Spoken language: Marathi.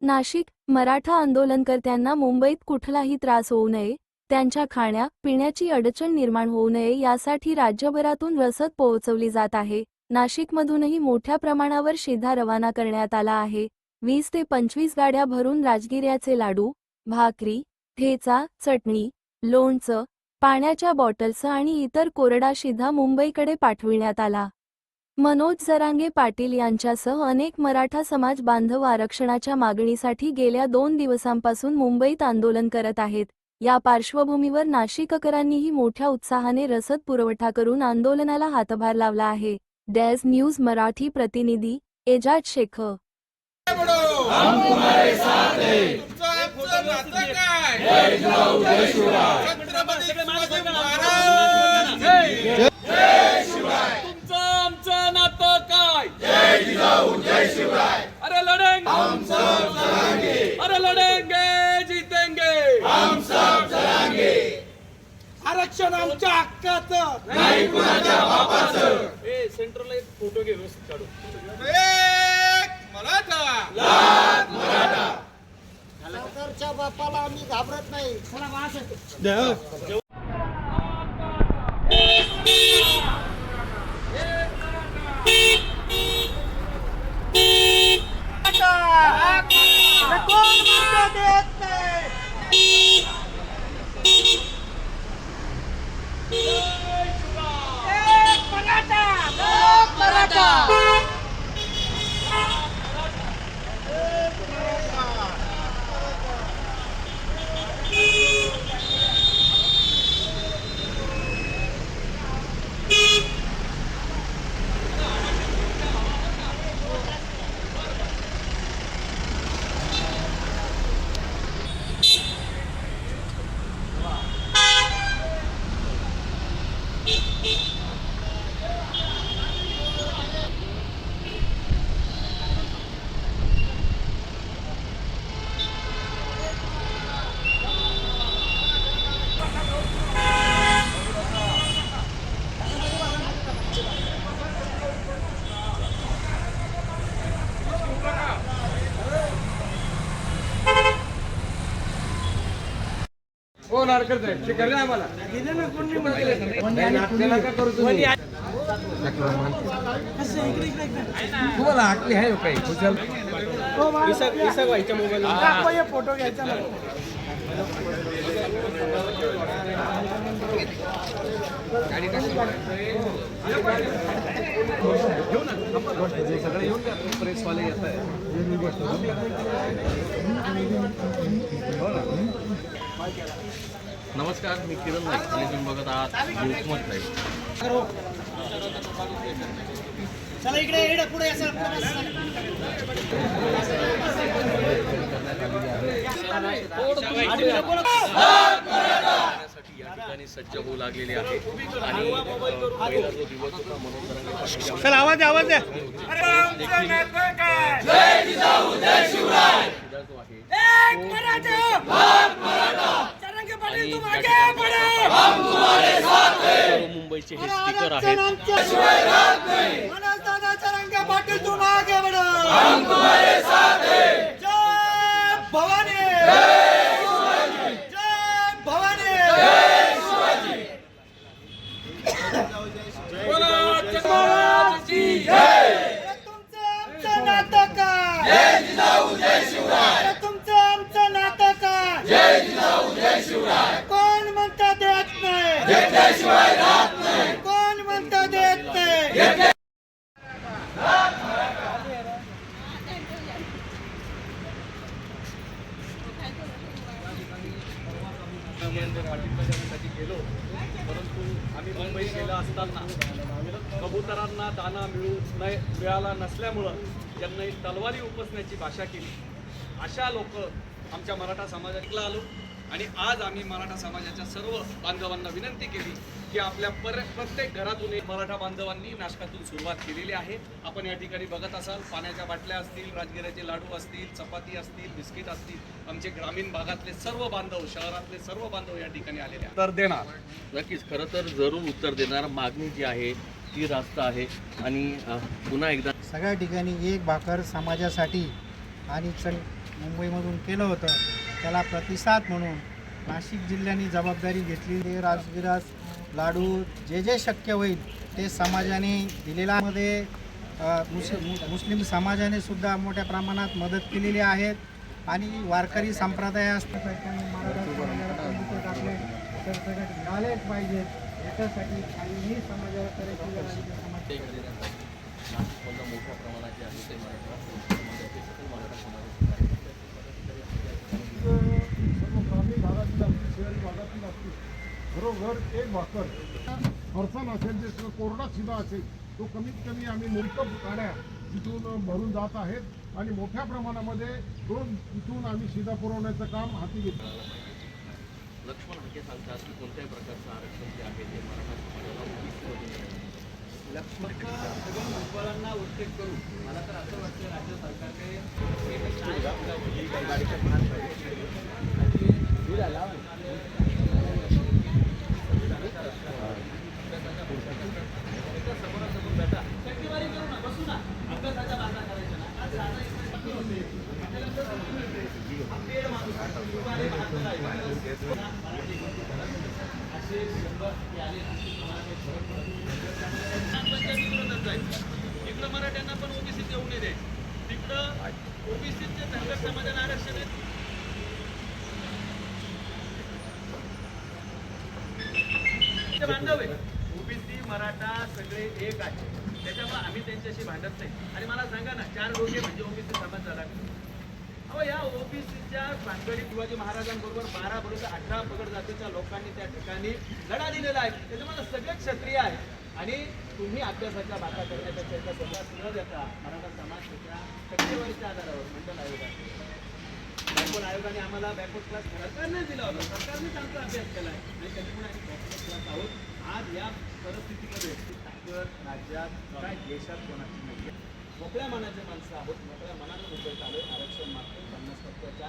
नाशिक मराठा आंदोलनकर्त्यांना मुंबईत कुठलाही त्रास होऊ नये, त्यांच्या खाण्या पिण्याची अडचण निर्माण होऊ नये यासाठी राज्यभरातून रसद पोहोचवली जात आहे। नाशिकमधूनही मोठ्या प्रमाणावर शिधा रवाना करण्यात आला आहे। 20 ते 25 गाड्या भरून राजगिऱ्याचे लाडू, भाकरी, ठेचा, चटणी, लोणचं, पाण्याच्या बॉटल्स आणि इतर कोरडा शिधा मुंबईकडे पाठविण्यात आला। मनोज जरांगे पाटील यांच्यासह अनेक मराठा समाज बांधव आरक्षणाच्या मागणीसाठी गेल्या 2 दिवसांपासून मुंबईत आंदोलन करत आहेत। या पार्श्वभूमीवर नाशिककरांनीही मोठ्या उत्साहाने रसद पुरवठा करून आंदोलनाला हातभार लावला आहे। डेज न्यूज मराठी प्रतिनिधी एजाज शेख। हम तुम्हारे साथ हैं। तुमचं नातं काय? जय जिजाऊ जय शिवराय। छत्रपती शिवाजी महाराज जय शिवराय। तुमचं आमचं नातं काय? जय जिजाऊ जय शिवराय। अरे लढेंगे हम सब लढेंगे, अरे लढेंगे जीतेंगे हम सब लढेंगे। आरक्षण आमच्या हक्काचं नाही कुणाच्या बापाचं। ए सेंटरला एक फोटो घे व्यवस्थित काढू। सरकारच्या बापाला आम्ही घाबरत नाही। हो नारकर साहेब ते करले आम्हाला दिले ना कोणी म्हटले का करू तुम्ही तुम्हाला आकली आहे काही खुशाल इसा व्हायच्या मोबाईल ला फोटो घ्यायचा ना गाडी सगळे येऊन द्या प्रेस वाले येत आहे नमस्कार, मी किरण नाईक आणि तुम्ही बघत आहात लोकमत लाईव्ह। चला इकडे पुढे या ठिकाणी सज्ज होऊ लागलेले आहे आणि पहिला जो दिवस होता मनोज जरांगे चला आवाज द्या जय जिजाऊ जय शिवराय एक मराठा भाग मराठा जरांगे पाटील तुम आगे बढ़ो हम तुम्हारे साथ हैं। मुंबईचे हे स्पीकर आहेत। मनोज दादा जरांगे पाटील तुम आगे बढ़ो हम तुम्हारे साथ हैं। जय भवानी जय शिवाजी जय भवानी जय शिवाजी बोला जय तुमचं आमचं नातं काय? जय जिजाऊ जय शिवराय तुमचं आमचं नातं काय? जय जिजाऊ जय शिवराय कोण म्हणतं देत नाही? घेतल्याशिवाय राहत नाही कोण म्हणतं देत नाही? पाठिंब्यासाठी गेलो, परंतु आम्ही मुंबईत गेलो असताना कबुतरांना दाना मिळाला नसल्यामुळं त्यांनी तलवारी उपसण्याची भाषा केली। अशा लोक आमच्या मराठा समाजाला आलो आणि आज आम्ही मराठा समाजाच्या सर्व बांधवांना विनंती केली की आपल्या प्रत्येक घरातून एक मराठा बांधवांनी नाशकातून सुरुवात केलेली आहे। आपण या ठिकाणी बघत असाल, पाण्याच्या बाटल्या असतील, राजगिऱ्याचे लाडू असतील, चपाती असतील, बिस्किट असतील, आमचे ग्रामीण भागातले सर्व बांधव, शहरातले सर्व बांधव या ठिकाणी आलेले आहेत। तर देणार नक्कीच, खरं तर जरूर उत्तर देणार। मागणी जी आहे ती रास्त आहे आणि पुन्हा एकदा सगळ्या ठिकाणी एक भाकर समाजासाठी आणि मुंबईमधून केलं होतं त्याला प्रतिसाद म्हणून नाशिक जिल्ह्याने जबाबदारी घेतली. राजगिरास लाडू जे जे शक्य होईल ते समाजाने दिलेल्या मध्ये मुस्लिम समाजाने सुद्धा मोठ्या प्रमाणात मदत केलेली आहेत आणि वारकरी संप्रदाय असतात त्यांनी मराठा समाजाला पंडित आपले सरसकट मिळालेच पाहिजेत याच्यासाठी काहीही समाजाला करायची गरज नाही. नाशिकमधलं मोठ्या प्रमाणात जे आहे ते मराठा समाजाचे सकल मराठा समाजाचे सर्व ग्रामीण भागातील असतील शहरी भागातील असतील घरोघर एक भाकर फरसाण असेल जे कोरडा शिदा असेल तो कमीत कमी आम्ही मोठं गाड्या तिथून भरून जात आहेत आणि मोठ्या प्रमाणामध्ये रोज तिथून आम्ही शिदा पुरवण्याचं काम हाती घेतो. लक्ष्मण हाके सांगतात की कोणत्याही प्रकारचं आरक्षण जे आहे ते मराठा समाजाला सगळ्या मुंबईंना उल्लेख करून मला तर असं वाटतं राज्य सरकारने समोरासमोर भेटा टक्केवारी करू ना बसू ना अभ्यासाच्या बाधा करायच्या ना आज असे इकडं मराठ्यांना पण ओबीसी देऊ नये दे तिकडं ओबीसीचे धनगर समाजाला आरक्षण आहे बांधव आहे ओबीसी मराठा सगळे एक आहे त्याच्यामुळे आम्ही त्यांच्याशी भांडत नाही. आणि मला सांगा ना 4 रोगे म्हणजे ओबीसी समाज झाला अहो या ओबीसीच्या भानगडीत शिवाजी महाराजांबरोबर 12 बरोबर 18 पगड जातीच्या लोकांनी त्या ठिकाणी लढा दिलेला आहे. त्याच्यामुळे सगळे क्षत्रिय आहे आणि तुम्ही अभ्यासाच्या बाता करण्यापेक्षा एका स्वतः न देता मराठा समाज त्याच्या टक्केवारीच्या आधारावर मंडल बॅकवर्ड आयोगाने आम्हाला बॅकवर्ड क्लास सरकारने दिला होता. सरकारनेच आमचा अभ्यास केला आहे आणि त्याच्यामुळे आम्ही बॅकवर्ड क्लास आहोत. आज या परिस्थितीमध्ये ताकद राज्यात काय देशात कोणाची नाही. मोकळ्या मनाचे माणसं आहोत. मोकळ्या मनानं मुंबईत आलोय. आरक्षण मागतो 50%